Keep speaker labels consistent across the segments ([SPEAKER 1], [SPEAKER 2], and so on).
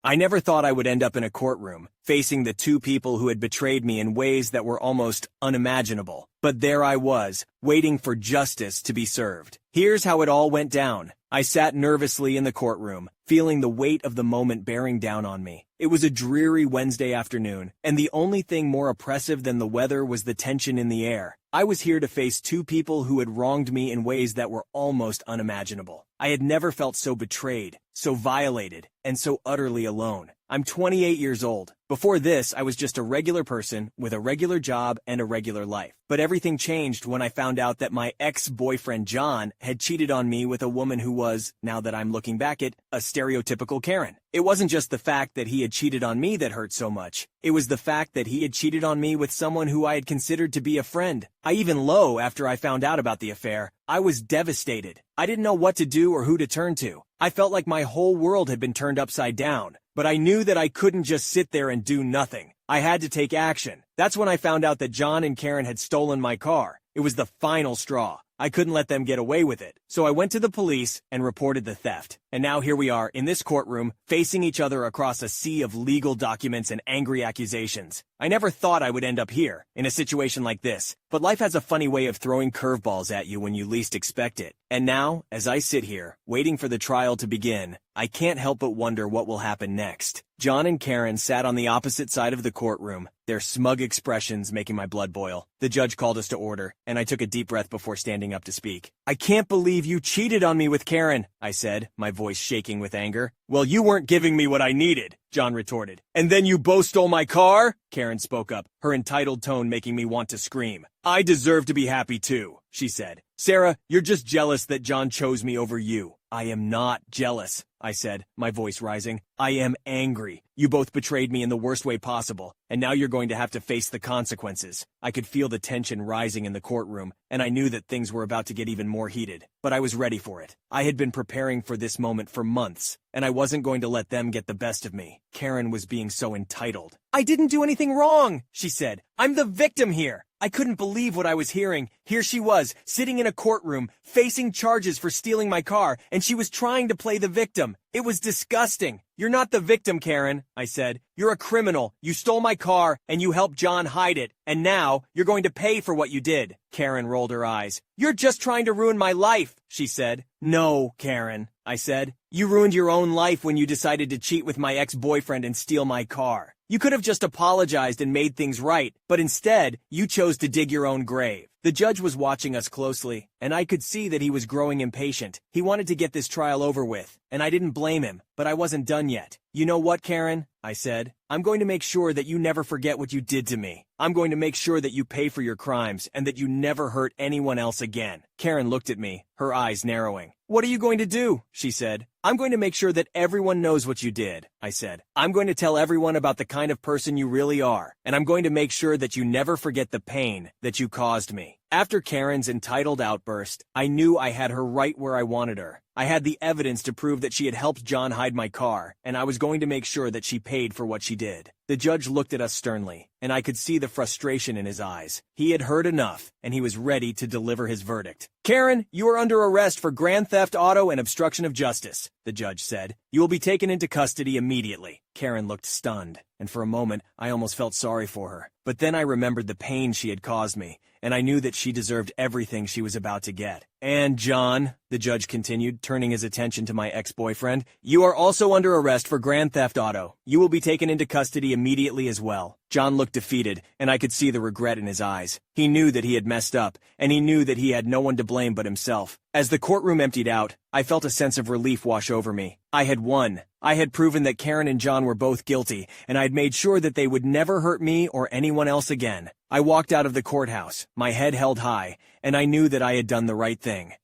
[SPEAKER 1] I never thought I would end up in a courtroom, facing the two people who had betrayed me in ways that were almost unimaginable. But there I was, waiting for justice to be served. Here's how it all went down. I sat nervously in the courtroom, feeling the weight of the moment bearing down on me. It was a dreary Wednesday afternoon, and the only thing more oppressive than the weather was the tension in the air. I was here to face two people who had wronged me in ways that were almost unimaginable. I had never felt so betrayed, so violated, and so utterly alone. I'm 28 years old. Before this, I was just a regular person with a regular job and a regular life. But everything changed when I found out that my ex-boyfriend John had cheated on me with a woman who was, now that I'm looking back at, a stereotypical Karen. It wasn't just the fact that he had cheated on me that hurt so much. It was the fact that he had cheated on me with someone who I had considered to be a friend. After I found out about the affair, I was devastated. I didn't know what to do or who to turn to. I felt like my whole world had been turned upside down. But I knew that I couldn't just sit there and do nothing. I had to take action. That's when I found out that John and Karen had stolen my car. It was the final straw. I couldn't let them get away with it. So I went to the police and reported the theft. And now here we are in this courtroom, facing each other across a sea of legal documents and angry accusations. I never thought I would end up here, in a situation like this. But life has a funny way of throwing curveballs at you when you least expect it. And now, as I sit here, waiting for the trial to begin, I can't help but wonder what will happen next. John and Karen sat on the opposite side of the courtroom, their smug expressions making my blood boil. The judge called us to order, and I took a deep breath before standing up to speak. "I can't believe you cheated on me with Karen," I said, my voice shaking with anger. "Well, you weren't giving me what I needed," John retorted. "And then you both stole my car?" Karen spoke up, her entitled tone making me want to scream. "I deserve to be happy too," she said. "Sarah, you're just jealous that John chose me over you." "I am not jealous," I said, my voice rising. "I am angry. You both betrayed me in the worst way possible, and now you're going to have to face the consequences." I could feel the tension rising in the courtroom, and I knew that things were about to get even more heated. But I was ready for it. I had been preparing for this moment for months, and I wasn't going to let them get the best of me. Karen was being so entitled. "I didn't do anything wrong," she said. "I'm the victim here." I couldn't believe what I was hearing. Here she was, sitting in a courtroom, facing charges for stealing my car, and she was trying to play the victim. It was disgusting. "You're not the victim, Karen," I said. "You're a criminal. You stole my car, and you helped John hide it, and now you're going to pay for what you did." Karen rolled her eyes. "You're just trying to ruin my life," she said. "No, Karen," I said. "You ruined your own life when you decided to cheat with my ex-boyfriend and steal my car. You could have just apologized and made things right, but instead, you chose to dig your own grave." The judge was watching us closely, and I could see that he was growing impatient. He wanted to get this trial over with, and I didn't blame him, but I wasn't done yet. "You know what, Karen?" I said. "I'm going to make sure that you never forget what you did to me. I'm going to make sure that you pay for your crimes and that you never hurt anyone else again." Karen looked at me, her eyes narrowing. "What are you going to do?" she said. "I'm going to make sure that everyone knows what you did," I said. "I'm going to tell everyone about the kind of person you really are, and I'm going to make sure that you never forget the pain that you caused me." After Karen's entitled outburst, I knew I had her right where I wanted her. I had the evidence to prove that she had helped John hide my car, and I was going to make sure that she paid for what she did. The judge looked at us sternly, and I could see the frustration in his eyes. He had heard enough, and he was ready to deliver his verdict. "Karen, you are under arrest for grand theft auto and obstruction of justice," the judge said. "You will be taken into custody immediately." Karen looked stunned, and for a moment I almost felt sorry for her. But then I remembered the pain she had caused me, and I knew that she deserved everything she was about to get. "And John," the judge continued, turning his attention to my ex-boyfriend, "you are also under arrest for grand theft auto. You will be taken into custody immediately as well." John looked defeated, and I could see the regret in his eyes. He knew that he had messed up, and he knew that he had no one to blame but himself. As the courtroom emptied out, I felt a sense of relief wash over me. I had won. I had proven that Karen and John were both guilty, and I had made sure that they would never hurt me or anyone else again. I walked out of the courthouse, my head held high, and I knew that I had done the right thing.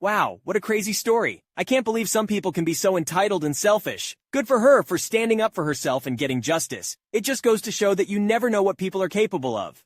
[SPEAKER 1] Wow, what a crazy story. I can't believe some people can be so entitled and selfish. Good for her for standing up for herself and getting justice. It just goes to show that you never know what people are capable of.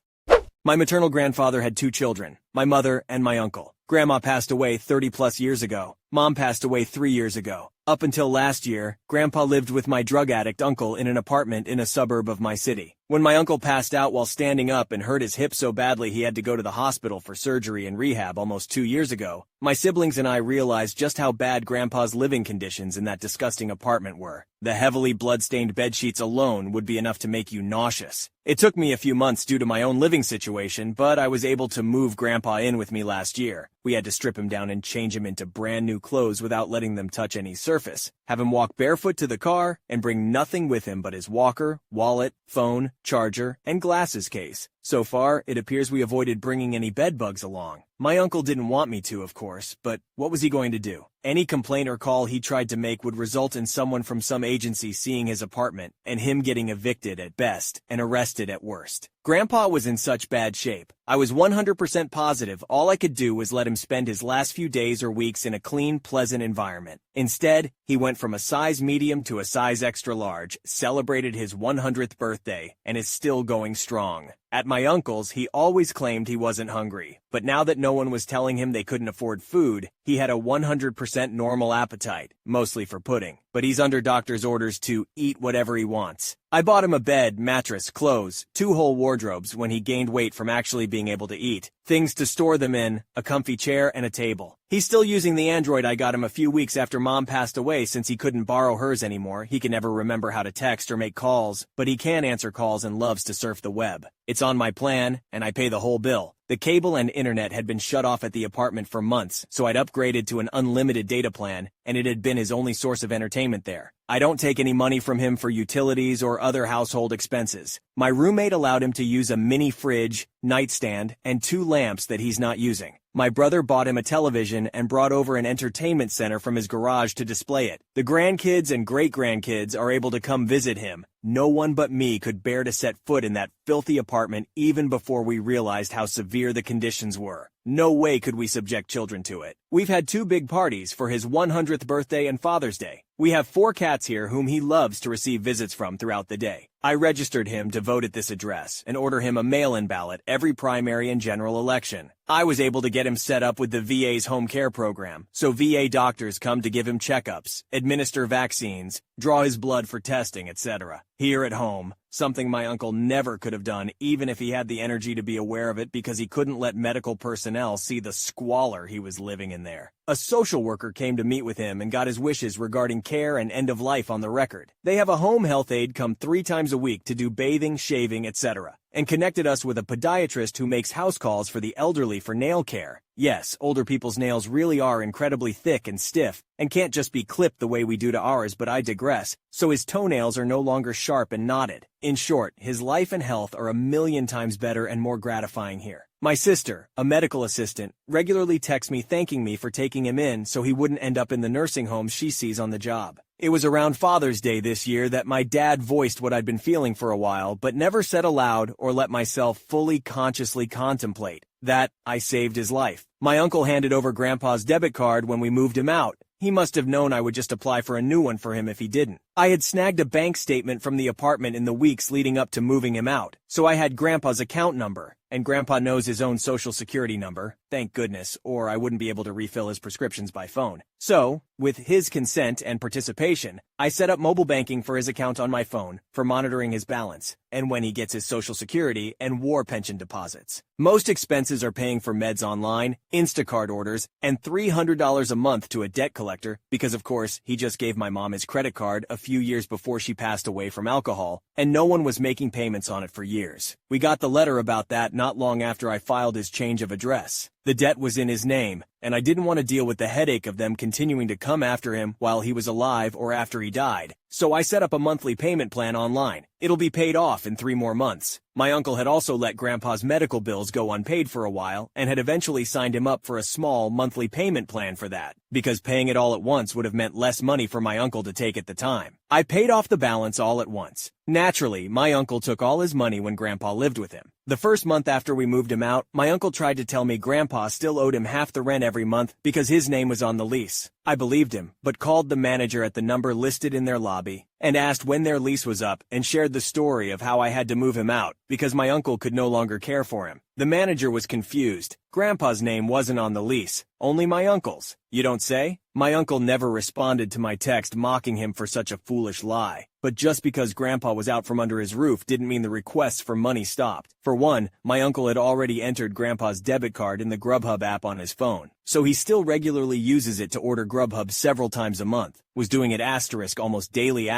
[SPEAKER 1] My maternal grandfather had two children, my mother and my uncle. Grandma passed away 30-plus years ago. Mom passed away 3 years ago. Up until last year, Grandpa lived with my drug addict uncle in an apartment in a suburb of my city. When my uncle passed out while standing up and hurt his hip so badly he had to go to the hospital for surgery and rehab almost 2 years ago, my siblings and I realized just how bad Grandpa's living conditions in that disgusting apartment were. The heavily blood-stained bedsheets alone would be enough to make you nauseous. It took me a few months due to my own living situation, but I was able to move Grandpa in with me last year. We had to strip him down and change him into brand new clothes without letting them touch any surface, have him walk barefoot to the car, and bring nothing with him but his walker, wallet, phone, charger, and glasses case. So far, it appears we avoided bringing any bed bugs along. My uncle didn't want me to, of course, but what was he going to do? Any complaint or call he tried to make would result in someone from some agency seeing his apartment, and him getting evicted at best and arrested at worst. Grandpa was in such bad shape. I was 100% positive all I could do was let him spend his last few days or weeks in a clean, pleasant environment. Instead, he went from a size medium to a size extra large, celebrated his 100th birthday, and is still going strong. At my uncle's, he always claimed he wasn't hungry, but now that no one was telling him they couldn't afford food, he had a 100% normal appetite, mostly for pudding. But he's under doctor's orders to eat whatever he wants. I bought him a bed, mattress, clothes, 2 whole wardrobes when he gained weight from actually being able to eat, things to store them in, a comfy chair, and a table. He's still using the Android I got him a few weeks after Mom passed away since he couldn't borrow hers anymore. He can never remember how to text or make calls, but he can answer calls and loves to surf the web. It's on my plan, and I pay the whole bill. The cable and internet had been shut off at the apartment for months, so I'd upgraded to an unlimited data plan, and it had been his only source of entertainment there. I don't take any money from him for utilities or other household expenses. My roommate allowed him to use a mini fridge, nightstand, and 2 lamps that he's not using. My brother bought him a television and brought over an entertainment center from his garage to display it. The grandkids and great-grandkids are able to come visit him. No one but me could bear to set foot in that filthy apartment even before we realized how severe the conditions were. No way could we subject children to it. We've had 2 big parties for his 100th birthday and Father's Day. We have 4 cats here whom he loves to receive visits from throughout the day. I registered him to vote at this address and order him a mail-in ballot every primary and general election. I was able to get him set up with the VA's home care program, so VA doctors come to give him checkups, administer vaccines, draw his blood for testing, etc. Here at home, something my uncle never could have done even if he had the energy to be aware of it because he couldn't let medical personnel see the squalor he was living in there. A social worker came to meet with him and got his wishes regarding care and end of life on the record. They have a home health aide come 3 times a week to do bathing, shaving, etc., and connected us with a podiatrist who makes house calls for the elderly for nail care. Yes, older people's nails really are incredibly thick and stiff, and can't just be clipped the way we do to ours, but I digress. So his toenails are no longer sharp and knotted. In short, his life and health are a million times better and more gratifying here. My sister, a medical assistant, regularly texts me thanking me for taking him in so he wouldn't end up in the nursing home she sees on the job. It was around Father's Day this year that my dad voiced what I'd been feeling for a while, but never said aloud or let myself fully consciously contemplate that I saved his life. My uncle handed over Grandpa's debit card when we moved him out. He must have known I would just apply for a new one for him if he didn't. I had snagged a bank statement from the apartment in the weeks leading up to moving him out, so I had Grandpa's account number, and Grandpa knows his own social security number, thank goodness, or I wouldn't be able to refill his prescriptions by phone. So, with his consent and participation, I set up mobile banking for his account on my phone for monitoring his balance, and when he gets his social security and war pension deposits. Most expenses are paying for meds online, Instacart orders, and $300 a month to a debt collector because, of course, he just gave my mom his credit card a few years before she passed away from alcohol, and no one was making payments on it for years. We got the letter about that not long after I filed his change of address. The debt was in his name, and I didn't want to deal with the headache of them continuing to come after him while he was alive or after he died. So I set up a monthly payment plan online. It'll be paid off in 3 more months. My uncle had also let Grandpa's medical bills go unpaid for a while and had eventually signed him up for a small monthly payment plan for that, because paying it all at once would have meant less money for my uncle to take at the time. I paid off the balance all at once. Naturally, my uncle took all his money when Grandpa lived with him. The first month after we moved him out, my uncle tried to tell me Grandpa still owed him half the rent every month because his name was on the lease. I believed him, but called the manager at the number listed in their lobby and asked when their lease was up and shared the story of how I had to move him out because my uncle could no longer care for him. The manager was confused. Grandpa's name wasn't on the lease, only my uncle's. You don't say? My uncle never responded to my text mocking him for such a foolish lie. But just because Grandpa was out from under his roof didn't mean the requests for money stopped. For one, my uncle had already entered Grandpa's debit card in the Grubhub app on his phone, so he still regularly uses it to order Grubhub several times a month. Was doing it almost daily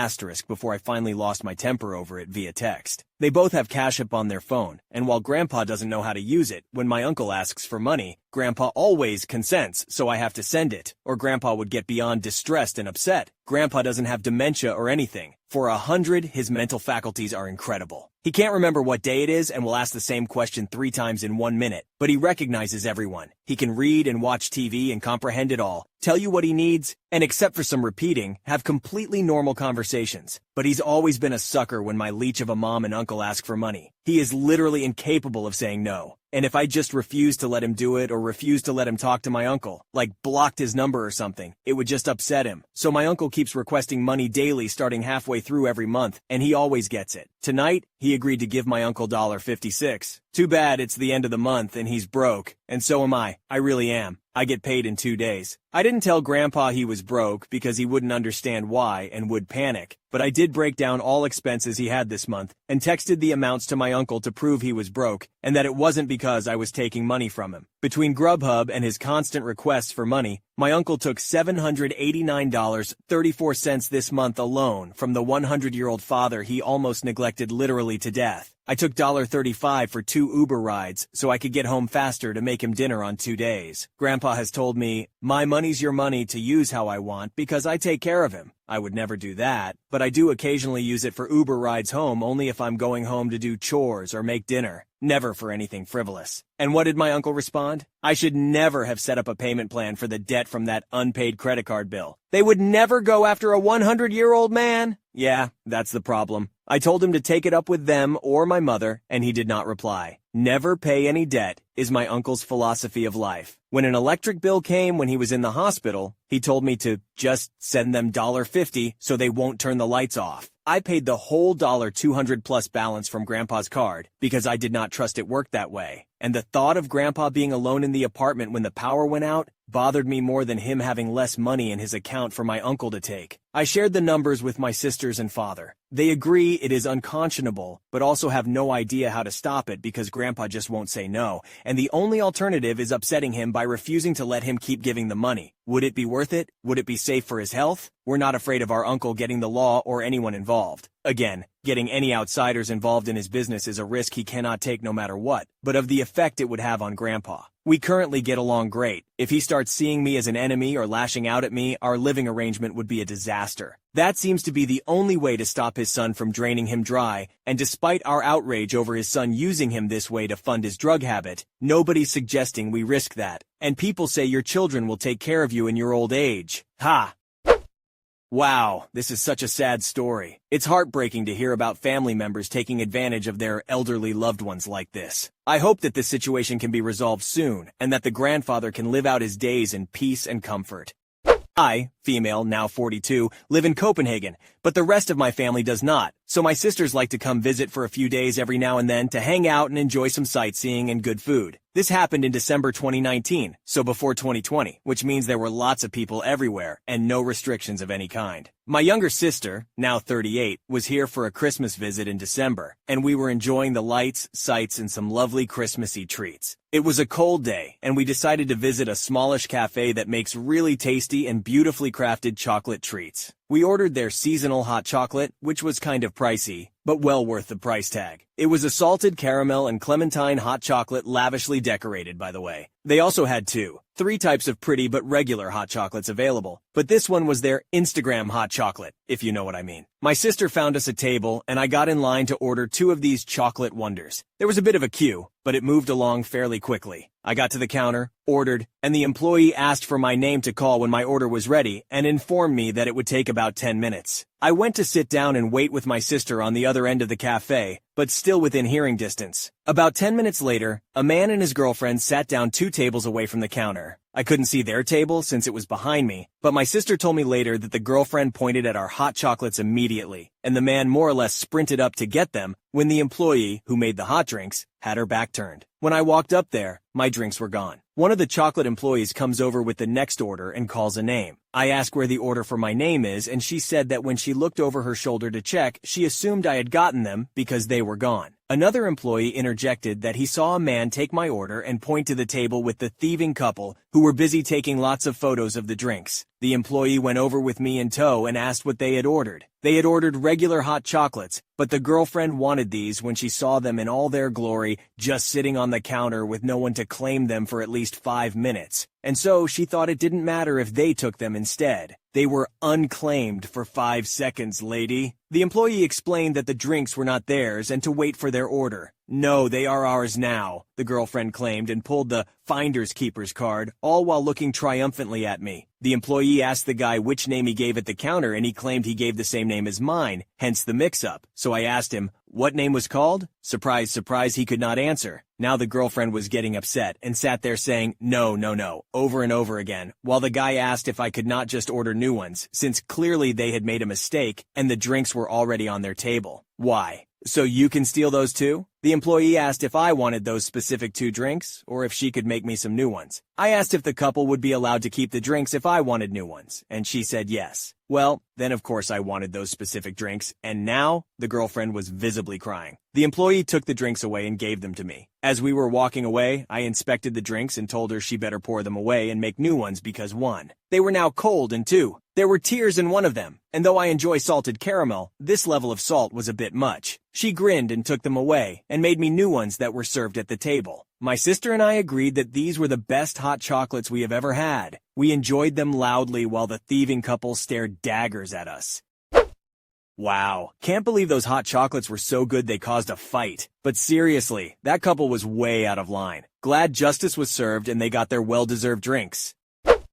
[SPEAKER 1] before I finally lost my temper over it via text. They both have Cash App on their phone, and while Grandpa doesn't know how to use it, when my uncle asks for money, Grandpa always consents, so I have to send it, or Grandpa would get beyond distressed and upset. Grandpa doesn't have dementia or anything. For 100, his mental faculties are incredible. He can't remember what day it is and will ask the same question 3 times in 1 minute, but he recognizes everyone. He can read and watch TV and comprehend it all, tell you what he needs, and except for some repeating, have completely normal conversations. But he's always been a sucker when my leech of a mom and uncle ask for money. He is literally incapable of saying no. And if I just refuse to let him do it or refuse to let him talk to my uncle, like blocked his number or something, it would just upset him. So my uncle keeps requesting money daily starting halfway through every month, and he always gets it. Tonight, he agreed to give my uncle $56. Too bad it's the end of the month and he's broke, and so am I. I really am. I get paid in 2 days. I didn't tell Grandpa he was broke because he wouldn't understand why and would panic, but I did break down all expenses he had this month and texted the amounts to my uncle to prove he was broke and that it wasn't because I was taking money from him. Between Grubhub and his constant requests for money, my uncle took $789.34 this month alone from the 100-year-old father he almost neglected literally to death. I took $35 for 2 Uber rides so I could get home faster to make him dinner on 2 days. Grandpa has told me, my money's your money to use how I want because I take care of him. I would never do that, but I do occasionally use it for Uber rides home only if I'm going home to do chores or make dinner. Never for anything frivolous. And what did my uncle respond? I should never have set up a payment plan for the debt from that unpaid credit card bill. They would never go after a 100-year-old man. Yeah, that's the problem. I told him to take it up with them or my mother, and he did not reply. Never pay any debt is my uncle's philosophy of life. When an electric bill came when he was in the hospital, he told me to just send them $50 so they won't turn the lights off. I paid the whole $200 plus balance from Grandpa's card because I did not trust it worked that way. And the thought of Grandpa being alone in the apartment when the power went out bothered me more than him having less money in his account for my uncle to take. I shared the numbers with my sisters and father. They agree it is unconscionable, but also have no idea how to stop it because Grandpa just won't say no, and the only alternative is upsetting him by refusing to let him keep giving the money. Would it be worth it? Would it be safe for his health? We're not afraid of our uncle getting the law or anyone involved. Again, getting any outsiders involved in his business is a risk he cannot take no matter what, but of the effect it would have on Grandpa. We currently get along great. If he starts seeing me as an enemy or lashing out at me, our living arrangement would be a disaster. That seems to be the only way to stop his son from draining him dry, and despite our outrage over his son using him this way to fund his drug habit, nobody's suggesting we risk that. And people say your children will take care of you in your old age. Ha! Wow, this is such a sad story. It's heartbreaking to hear about family members taking advantage of their elderly loved ones like this. I hope that this situation can be resolved soon, and that the grandfather can live out his days in peace and comfort. I, female, now 42, live in Copenhagen, but the rest of my family does not, so my sisters like to come visit for a few days every now and then to hang out and enjoy some sightseeing and good food. This happened in December 2019, so before 2020, which means there were lots of people everywhere and no restrictions of any kind. My younger sister, now 38, was here for a Christmas visit in December, and we were enjoying the lights, sights, and some lovely Christmassy treats. It was a cold day, and we decided to visit a smallish cafe that makes really tasty and beautifully crafted chocolate treats. We ordered their seasonal hot chocolate, which was kind of pricey, but well worth the price tag. It was a salted caramel and clementine hot chocolate lavishly decorated, by the way. They also had 3 types of pretty but regular hot chocolates available, but this one was their Instagram hot chocolate, if you know what I mean. My sister found us a table, and I got in line to order 2 of these chocolate wonders. There was a bit of a queue, but it moved along fairly quickly. I got to the counter, ordered, and the employee asked for my name to call when my order was ready and informed me that it would take about 10 minutes. I went to sit down and wait with my sister on the other end of the cafe, but still within hearing distance. About 10 minutes later, a man and his girlfriend sat down 2 tables away from the counter. I couldn't see their table since it was behind me, but my sister told me later that the girlfriend pointed at our hot chocolates immediately, and the man more or less sprinted up to get them when the employee, who made the hot drinks, had her back turned. When I walked up there, my drinks were gone. One of the chocolate employees comes over with the next order and calls a name. I ask where the order for my name is, and she said that when she looked over her shoulder to check, she assumed I had gotten them because they were gone. Another employee interjected that he saw a man take my order and point to the table with the thieving couple who were busy taking lots of photos of the drinks. The employee went over with me in tow and asked what they had ordered. They had ordered regular hot chocolates, but the girlfriend wanted these when she saw them in all their glory, just sitting on the counter with no one to claim them for at least 5 minutes. And so she thought it didn't matter if they took them instead. They were unclaimed for 5 seconds, lady. The employee explained that the drinks were not theirs and to wait for their order. No, they are ours now, the girlfriend claimed and pulled the finder's keeper's card, all while looking triumphantly at me. The employee asked the guy which name he gave at the counter, and he claimed he gave the same name as mine, hence the mix-up. So I asked him, what name was called? Surprise, surprise, he could not answer. Now the girlfriend was getting upset and sat there saying, no, no, no, over and over again, while the guy asked if I could not just order new ones, since clearly they had made a mistake and the drinks were already on their table. Why? So you can steal those too? The employee asked if I wanted those specific 2 drinks, or if she could make me some new ones. I asked if the couple would be allowed to keep the drinks if I wanted new ones, and she said yes. Well, then of course I wanted those specific drinks, and now the girlfriend was visibly crying. The employee took the drinks away and gave them to me. As we were walking away, I inspected the drinks and told her she better pour them away and make new ones because 1, they were now cold, and 2, there were tears in one of them, and though I enjoy salted caramel, this level of salt was a bit much. She grinned and took them away, and made me new ones that were served at the table. My sister and I agreed that these were the best hot chocolates we have ever had. We enjoyed them loudly while the thieving couple stared daggers at us. Wow, can't believe those hot chocolates were so good they caused a fight. But seriously, that couple was way out of line. Glad justice was served and they got their well-deserved drinks.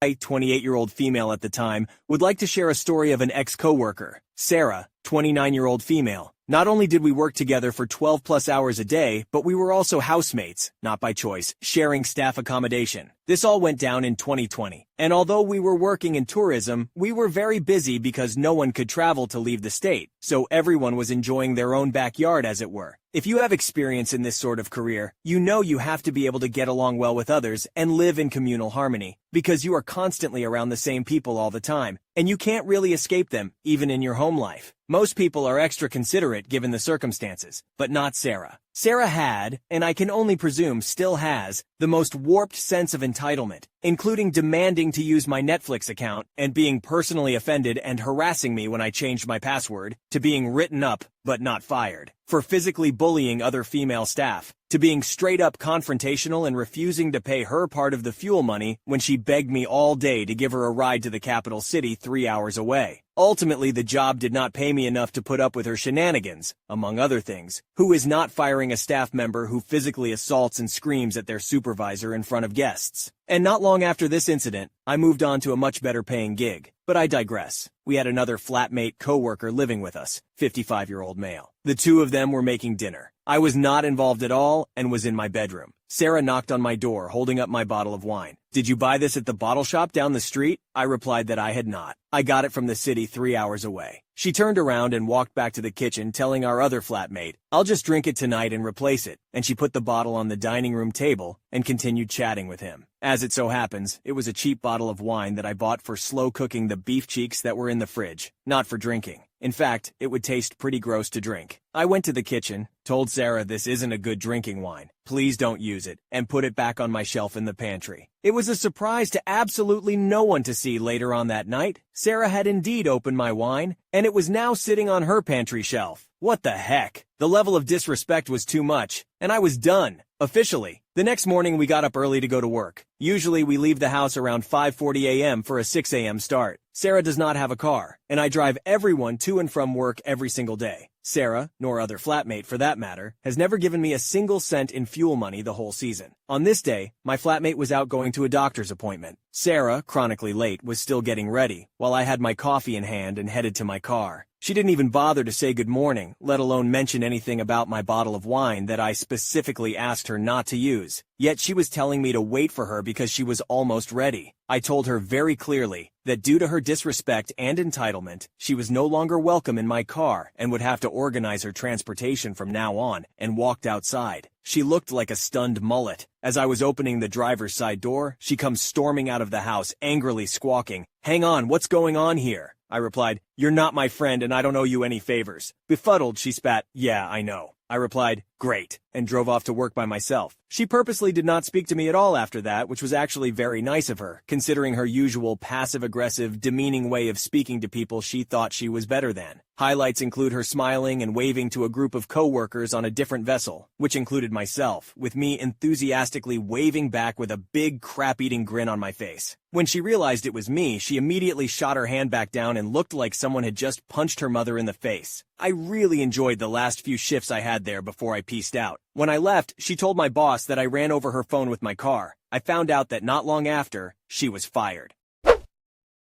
[SPEAKER 1] I, 28-year-old female at the time, would like to share a story of an ex-coworker, Sarah, 29-year-old female. Not only did we work together for 12+ hours a day, but we were also housemates, not by choice, sharing staff accommodation. This all went down in 2020. And although we were working in tourism, we were very busy because no one could travel to leave the state, so everyone was enjoying their own backyard, as it were. If you have experience in this sort of career, you know you have to be able to get along well with others and live in communal harmony, because you are constantly around the same people all the time, and you can't really escape them, even in your home life. Most people are extra considerate given the circumstances, but not Sarah. Sarah had, and I can only presume still has, the most warped sense of entitlement, including demanding to use my Netflix account and being personally offended and harassing me when I changed my password, to being written up, but not fired, for physically bullying other female staff, to being straight up confrontational and refusing to pay her part of the fuel money when she begged me all day to give her a ride to the capital city 3 hours away. Ultimately, the job did not pay me enough to put up with her shenanigans, among other things. Who is not firing a staff member who physically assaults and screams at their supervisor in front of guests? And not long after this incident, I moved on to a much better paying gig. But I digress. We had another flatmate coworker living with us, 55-year-old male. The two of them were making dinner. I was not involved at all and was in my bedroom. Sarah knocked on my door, holding up my bottle of wine. "Did you buy this at the bottle shop down the street?" I replied that I had not. I got it from the city 3 hours away. She turned around and walked back to the kitchen, telling our other flatmate, "I'll just drink it tonight and replace it." And she put the bottle on the dining room table and continued chatting with him. As it so happens, it was a cheap bottle of wine that I bought for slow cooking the beef cheeks that were in the fridge, not for drinking. In fact, it would taste pretty gross to drink. I went to the kitchen, told Sarah this isn't a good drinking wine, please don't use it, and put it back on my shelf in the pantry. It was a surprise to absolutely no one to see later on that night. Sarah had indeed opened my wine, and it was now sitting on her pantry shelf. What the heck? The level of disrespect was too much, and I was done. Officially. The next morning we got up early to go to work. Usually we leave the house around 5:40 a.m. for a 6 a.m. start. Sarah does not have a car, and I drive everyone to and from work every single day. Sarah, nor other flatmate for that matter, has never given me a single cent in fuel money the whole season. On this day, my flatmate was out going to a doctor's appointment. Sarah, chronically late, was still getting ready, while I had my coffee in hand and headed to my car. She didn't even bother to say good morning, let alone mention anything about my bottle of wine that I specifically asked her not to use. Yet she was telling me to wait for her because she was almost ready. I told her very clearly that due to her disrespect and entitlement, she was no longer welcome in my car and would have to organize her transportation from now on, and walked outside. She looked like a stunned mullet. As I was opening the driver's side door, she comes storming out of the house, angrily squawking, "Hang on, what's going on here?" I replied, "You're not my friend and I don't owe you any favors." Befuddled, she spat, "Yeah, I know." I replied, "Great," and drove off to work by myself. She purposely did not speak to me at all after that, which was actually very nice of her, considering her usual passive-aggressive, demeaning way of speaking to people she thought she was better than. Highlights include her smiling and waving to a group of coworkers on a different vessel, which included myself, with me enthusiastically waving back with a big crap-eating grin on my face. When she realized it was me, she immediately shot her hand back down and looked like someone had just punched her mother in the face. I really enjoyed the last few shifts I had there before I peaced out. When I left, she told my boss that I ran over her phone with my car. I found out that not long after, she was fired.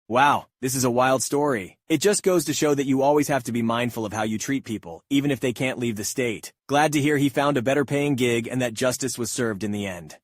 [SPEAKER 1] Wow, this is a wild story. It just goes to show that you always have to be mindful of how you treat people, even if they can't leave the state. Glad to hear he found a better paying gig and that justice was served in the end.